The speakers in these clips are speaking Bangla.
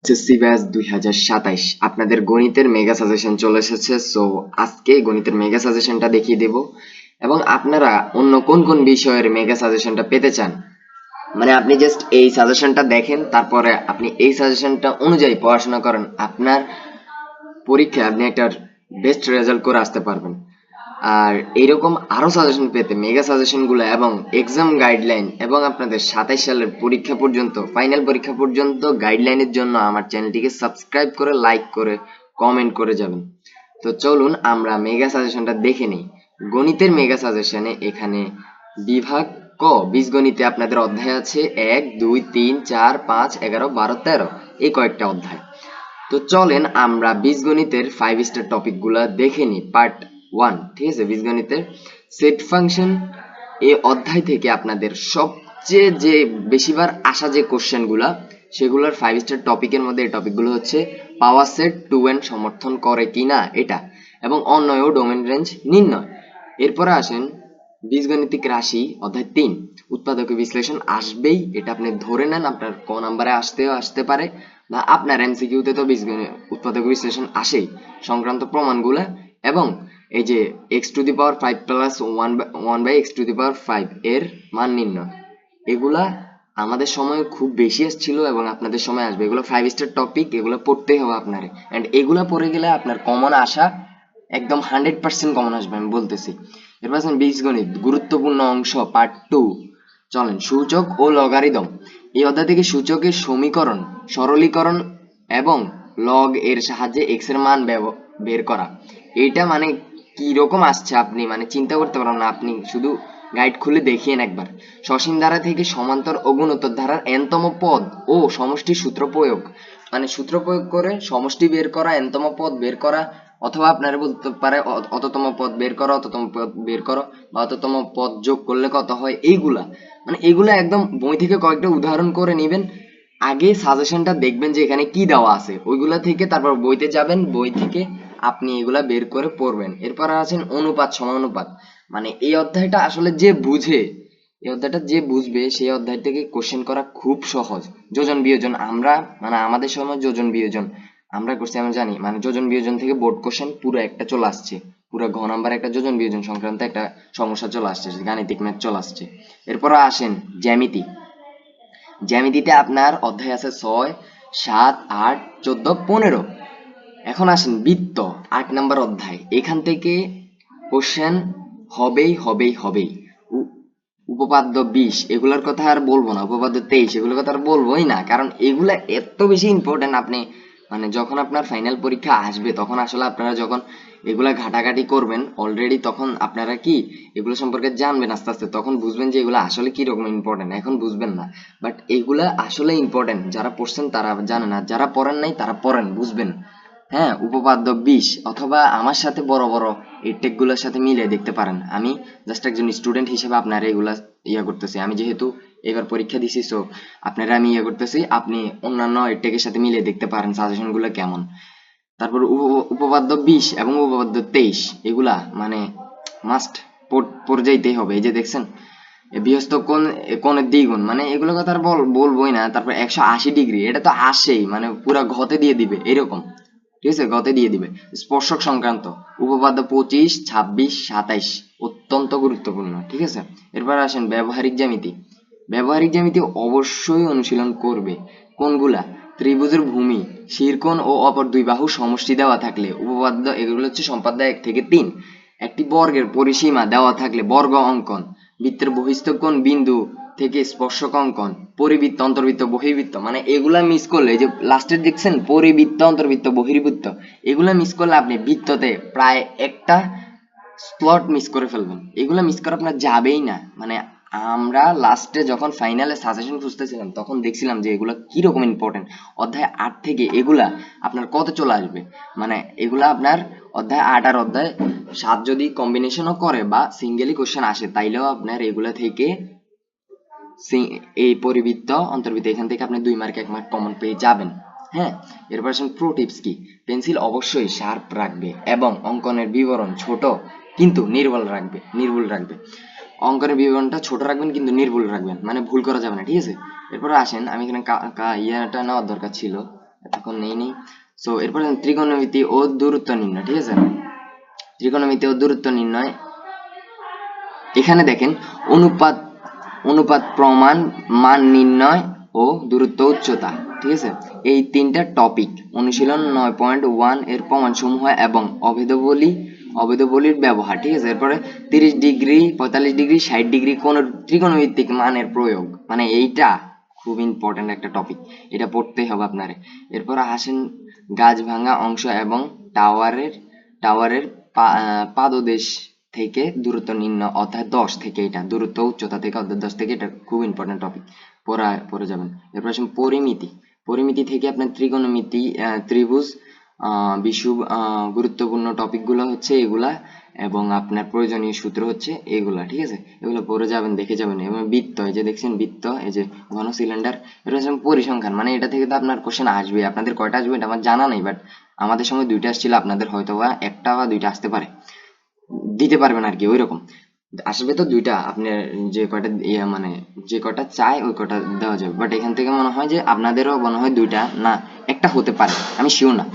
এইচএসসি ব্যাচ 2027 আপনাদের গণিতের মেগা সাজেশন চলে এসেছে। সো আজকে গণিতের মেগা সাজেশনটা দেখিয়ে দেব এবং আপনারা অন্য কোন কোন বিষয়ের মেগা সাজেশনটা পেতে চান, মানে আপনি জাস্ট এই সাজেশনটা দেখেন, তারপরে আপনি এই সাজেশনটা অনুযায়ী পড়াশোনা করেন, আপনার পরীক্ষায় আপনি একটা বেস্ট রেজাল্ট করে আসতে পারবেন। আর এইরকম আরো সাজেশন পেতে মেগা সাজেশন গুলো এবং এক্সাম গাইডলাইন এবং আপনাদের 27 সালের পরীক্ষা পর্যন্ত ফাইনাল পরীক্ষা পর্যন্ত গাইডলাইনের জন্য আমার চ্যানেলটিকে সাবস্ক্রাইব করে লাইক করে কমেন্ট করে যাবেন। তো চলুন আমরা মেগা সাজেশনটা দেখে নিই। গণিতের মেগা সাজেশনে এখানে বিভাগ ক বীজগণিতে আপনাদের অধ্যায় আছে 1, 2, 3, 4, 5, 11, 12, 13 এই কয়েকটা অধ্যায়। তো চলেন আমরা বীজগণিতের 5 স্টার টপিক গুলা দেখে নিই। পার্ট 1, ঠিক আছে? বীজগণিতের সেট ফাংশন এই অধ্যায় থেকে আপনাদের সবচেয়ে যে বেশিবার আসা যে কোশ্চেন গুলা সেগুলোর 5 স্টার টপিকের মধ্যে এই টপিকগুলো হচ্ছে পাওয়ার সেট 2n সমর্থন করে কিনা এটা, এবং অন্বয় ও ডোমেন রেঞ্জ নির্ণয়। এরপরে আসেন বীজগণিতিক রাশি অধ্যায় 3 উৎপাদক বিশ্লেষণ আসবেই, এটা আপনি ধরে নেন, আপনার ক নাম্বারে আসতে পারে বা আপনার এমসিকিউতে তো বীজগণিত উৎপাদক বিশ্লেষণ আসেই, সংক্রান্ত প্রমাণগুলা এবং এই যে x to the power 5 plus one by x to the power 5 এর মান নির্ণয়, এগুলা আমাদের সময় খুব বেশি আসছিল এবং আপনাদের সময় আসবে। এগুলো 5 স্টার টপিক, এগুলো পড়তেই হবে আপনার, এন্ড এগুলা পড়ে গেলে আপনার কমন আসা একদম 100% কমন আসবে, আমি বলতেছি। এরপর আছেন বীজগণিত গুরুত্বপূর্ণ অংশ পার্ট 2। চলেন সূচক ও লগারিদম এই অধ্যায় থেকে সূচকের সমীকরণ সরলীকরণ এবং লগ এর সাহায্যে এক্স এর মান বের করা। এটা মানে কি রকম আসছে আপনি মানে চিন্তা করতে পারেন না, আপনি শুধু গাইড খুলে দেখিয়েন একবার। সসীম ধারা থেকে সমান্তর ও গুণোত্তর ধারার এনতম পদ ও সমষ্টি সূত্র প্রয়োগ, মানে সূত্র প্রয়োগ করে সমষ্টি বের করা, এনতম পদ বের করা, অথবা আপনারা বলতে পারে অততম পদ বের করো, অততম পদ বের করো, বা অততম পদ যোগ করলে কত হয়, এইগুলা মানে এগুলা একদম বই থেকে কয়েকটা উদাহরণ করে নেবেন। আগে সাজেশনটা দেখবেন যে এখানে কি দেওয়া আছে, ওইগুলা থেকে তারপর বইতে যাবেন, বই থেকে আপনি এগুলা বের করে পড়বেন। এরপর আছেন অনুপাত সমানুপাত, মানে এই অধ্যায়টা আসলে যে বুঝে, এই অধ্যায়টা যে বুঝবে সেই অধ্যায় থেকে কোশ্চেন করা খুব সহজ। যোজন বিয়োজন আমরা মানে আমাদের সময় যোজন বিয়োজন আমরা করছি, আমরা জানি, মানে যোজন বিয়োজন থেকে বোর্ড কোশ্চেন পুরো একটা চলে আসছে, পুরো ঘ নাম্বার একটা যোজন বিয়োজন সংক্রান্ত একটা সমস্যা চলে আসছে, গাণিতিক ম্যাথ চলে আসছে। এরপর আসেন জ্যামিতি। জ্যামিতিতে আপনার অধ্যায় আছে 6, 7, 8, 14, 15। এখন আসেন বৃত্ত 8 নাম্বার অধ্যায়, এখান থেকে কোশ্চেন হবেই হবেই হবেই। উপপাদ্য 20 এগুলোর কথা আর বলবো না, উপপাদ্য 23 এগুলোর কথা আর বলবোই না, কারণ এগুলা এত বেশি ইম্পর্টেন্ট। আপনি মানে যখন আপনার ফাইনাল পরীক্ষা আসবে তখন আসলে আপনারা যখন এগুলা ঘাটাঘাটি করবেন অলরেডি, তখন আপনারা কি এগুলো সম্পর্কে জানবেন আস্তে আস্তে, তখন বুঝবেন যে এগুলো আসলে কি রকম ইম্পর্টেন্ট। এখন বুঝবেন না, বাট এগুলা আসলে ইম্পর্টেন্ট। যারা পড়ছেন তারা জানেন, আর যারা পড়েন নাই তারা পড়েন, বুঝবেন। হ্যাঁ, উপপাদ্য 20 অথবা আমার সাথে বড় বড় এই টেকগুলোর সাথে মিলে দেখতে পারেন। আমি জাস্ট একজন স্টুডেন্ট হিসেবে আপনারা এগুলা করতেছি, আমি যেহেতু এবার পরীক্ষা দিছি, সো আপনারা আমি করতেছি, আপনি অন্যান্য টেকের সাথে মিলে দেখতে পারেন সাজেশন গুলো কেমন। তারপর উপপাদ্য 20 এবং উপপাদ্য 23 এগুলা মানে মাস্ট পড়ে যাইতেই হবে। এই যে দেখছেন বৃহস্ত কোণ কোণের দ্বিগুণ, মানে এগুলো কথা আর বলবোই না। তারপর 180 ডিগ্রি, এটা তো আসেই, মানে পুরা ঘতে দিয়ে দিবে এরকম, ঠিক আছে, গতে দিয়ে দিবে। স্পর্শক সংক্রান্ত উপপাদ্য 25, 26, 27 অত্যন্ত গুরুত্বপূর্ণ, ঠিক আছে। এরপর আসেন ব্যবহারিক জ্যামিতি। ব্যবহারিক জ্যামিতি অবশ্যই অনুশীলন করবে। কোনগুলা? ত্রিভুজের ভূমি, শিরকোণ ও অপর দুই বাহু সমষ্টি দেওয়া থাকলে উপপাদ্য, এগুলো হচ্ছে সম্পাদ্য 1 থেকে 3। একটি বর্গের পরিসীমা দেওয়া থাকলে বর্গ অঙ্কন, বৃত্তের বহিস্থ কোণ বিন্দু থেকে স্পর্শক অঙ্কন, পরিবৃত্ত অন্তর্বৃত্ত বহির্বৃত্ত, মানে এগুলা মিস করলে, এই যে লাস্টে দেখছেন পরিবৃত্ত অন্তর্বৃত্ত বহির্বৃত্ত, এগুলা মিস করলে আপনি বৃত্ততে প্রায় একটা স্লট মিস করে ফেলবেন। এগুলা মিস করা আপনার যাবেই না। মানে আমরা লাস্টে যখন ফাইনালে সাজেশন খুঁজতেছিলাম তখন দেখছিলাম যে এগুলা কিরকম ইম্পর্টেন্ট। অধ্যায় 8 থেকে এগুলা আপনার কত চলে আসবে, মানে এগুলা আপনার অধ্যায় 8 আর অধ্যায় 7 যদি কম্বিনেশনও করে বা সিঙ্গেলি কোশ্চেন আসে, তাইলেও আপনার এগুলা থেকে এই পরিবৃত্ত অন্তর্বৃত্ত এখান থেকে আপনি 2 মার্ক 1 মার্ক কমন পেয়ে যাবেন। হ্যাঁ, এরপর আসেন প্রো টিপস কি। পেন্সিল অবশ্যই শার্প রাখবে এবং অঙ্কনের বিবরণ ছোট কিন্তু নির্ভুল রাখবে। অঙ্কনের বিবরণটা ছোট রাখবেন কিন্তু নির্ভুল রাখবেন, মানে ভুল করা যাবে না, ঠিক আছে। এরপর আসেন, আমি এখানে ইয়াটা নেওয়ার দরকার ছিল, এতক্ষণ নেই। সো এরপরে ত্রিকোণমিতি ও দূরত্ব নির্ণয়, ঠিক আছে? ত্রিকোণমিতি ও দূরত্ব নির্ণয়, এখানে দেখেন অনুপাত অনুপাত প্রমাণ, মান নির্ণয় ও দূরত্ব উচ্চতা, ঠিক আছে? এই তিনটা টপিক অনুশীলন 9.1 এর প্রমাণসমূহ এবং অভেদবলির ব্যবহার, ঠিক আছে? এরপরে 30 ডিগ্রি, 45 ডিগ্রি, 60 ডিগ্রি কোণের ত্রিকোণমিতিক মানের প্রয়োগ, মানে এইটা খুব ইম্পর্টেন্ট একটা টপিক, এটা পড়তেই হবে আপনারে। এরপর আসেন গাছ ভাঙা অংশ এবং টাওয়ারের টাওয়ারের পাদদেশ থেকে দূরত্ব নির্ণয়, অর্থাৎ 10 থেকে, এটা দূরত্ব উচ্চতা থেকে অর্থাৎ 10 থেকে, এটা খুব ইম্পর্টেন্ট টপিক, পড়ে যাবেন। এরপর আসেন পরিমিতি। পরিমিতি থেকে আপনার ত্রিকোণমিতি, ত্রিভুজ, বিষুব, গুরুত্বপূর্ণ টপিক গুলো হচ্ছে এগুলা, এবং আপনার প্রয়োজনীয় সূত্র হচ্ছে এগুলা, ঠিক আছে? এগুলো পড়ে যাবেন, দেখে যাবেন। এবং বৃত্ত, এই যে দেখছেন বৃত্ত, এই যে ঘন সিলিন্ডার, এটা হচ্ছে পরিসংখ্যান, মানে এটা থেকে তো আপনার কোশ্চেন আসবে। আপনাদের কয়টা আসবে এটা আমার জানা নেই, বাট আমাদের সময় 2টা আসছিল, আপনাদের হয়তো বা 1টা বা 2টা আসতে পারে, দিতে পারবেন আর কি, ওইরকম আসবে তো 2টা। আপনার যে কয়টা মানে যে কয়টা চায় ওই কয়টা দেওয়া যাবে, বাট এখান থেকে মনে হয় যে আপনাদেরও মনে হয় 2টা না 1টা হতে পারে, আমি শিওর না।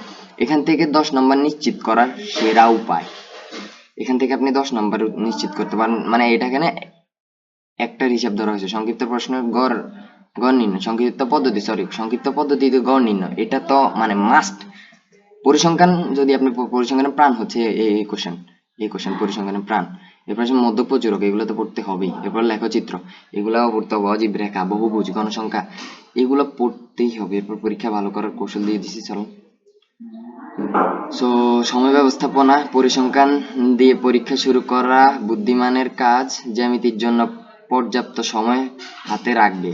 এখান থেকে 10 নম্বর নিশ্চিত করার সেরা উপায়, এখান থেকে আপনি 10 নম্বর নিশ্চিত করতে পারেন, মানে এটা এখানে একটার হিসাব ধরা হয়েছে। সংক্ষিপ্ত প্রশ্নের গড় নির্ণয়, সংক্ষিপ্ত পদ্ধতিতে গড় নির্ণয়, এটা তো মানে মাস্ট। পরিসংখ্যান, যদি আপনি পরিসংখ্যানের প্রাণ হচ্ছে এই কোশ্চেন পরিসংখ্যানের প্রাণ। এরপর আছে মধ্য প্রচুরক, এগুলো তো পড়তে হবেই। এরপর লেখচিত্র, এগুলাও পড়তে হবে। অজীব রেখা, বহুভুজ, গণসংখ্যা, এগুলো পড়তেই হবে। এরপর পরীক্ষা ভালো করার কৌশল দিয়ে দিছি, চলো। সো সময় ব্যবস্থাপনা, পরিসংখ্যান দিয়ে পরীক্ষা শুরু করা বুদ্ধিমানের কাজ, জ্যামিতির জন্য পর্যাপ্ত সময় হাতে রাখবে।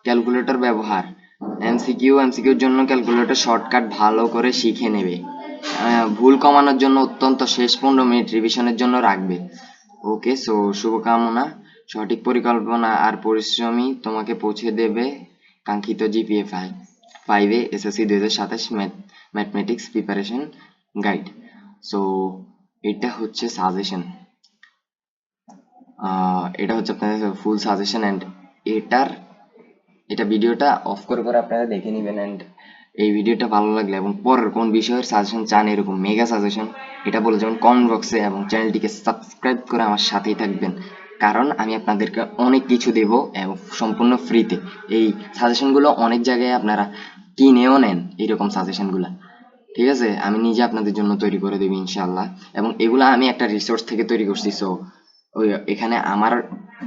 ক্যালকুলেটর ব্যবহার, এমসিকিউর জন্য ক্যালকুলেটর শর্টকাট ভালো করে শিখে নেবে। ভুল কমানোর জন্য অত্যন্ত শেষ 15 মিনিট রিভিশনের জন্য রাখবে। ওকে, সো শুভকামনা। সঠিক পরিকল্পনা আর পরিশ্রমী তোমাকে পৌঁছে দেবে কাঙ্ক্ষিত জিপিএ 5-এ SSC 2027 mathematics preparation guide. So এটা হচ্ছে সাজেশন, এটা হচ্ছে আপনাদের ফুল সাজেশন, অ্যান্ড এটার এটা ভিডিওটা অফ করে পরে আপনারা দেখে নেবেন। অ্যান্ড এই ভিডিওটা ভালো লাগলে এবং পরের কোন বিষয়ের সাজেশন চান, এরকম মেগা সাজেশন, এটা বলে যাবেন কমেন্ট বক্সে, এবং চ্যানেলটিকে সাবস্ক্রাইব করে আমার সাথেই থাকবেন, কারণ আমি আপনাদেরকে অনেক কিছু দেব এবং সম্পূর্ণ ফ্রিতে। এই সাজেশনগুলো অনেক জায়গায় আপনারা কিনেও নেন, এইরকম সাজেশনগুলো, ঠিক আছে? আমি নিজে আপনাদের জন্য তৈরি করে দেবো ইনশাল্লাহ, এবং এগুলা আমি একটা রিসোর্স থেকে তৈরি করছি। সো ওই এখানে আমার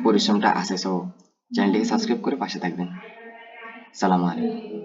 পরিশ্রমটা আছে। সো চ্যানেলটিকে সাবস্ক্রাইব করে পাশে থাকবেন। সালাম আলাইকুম।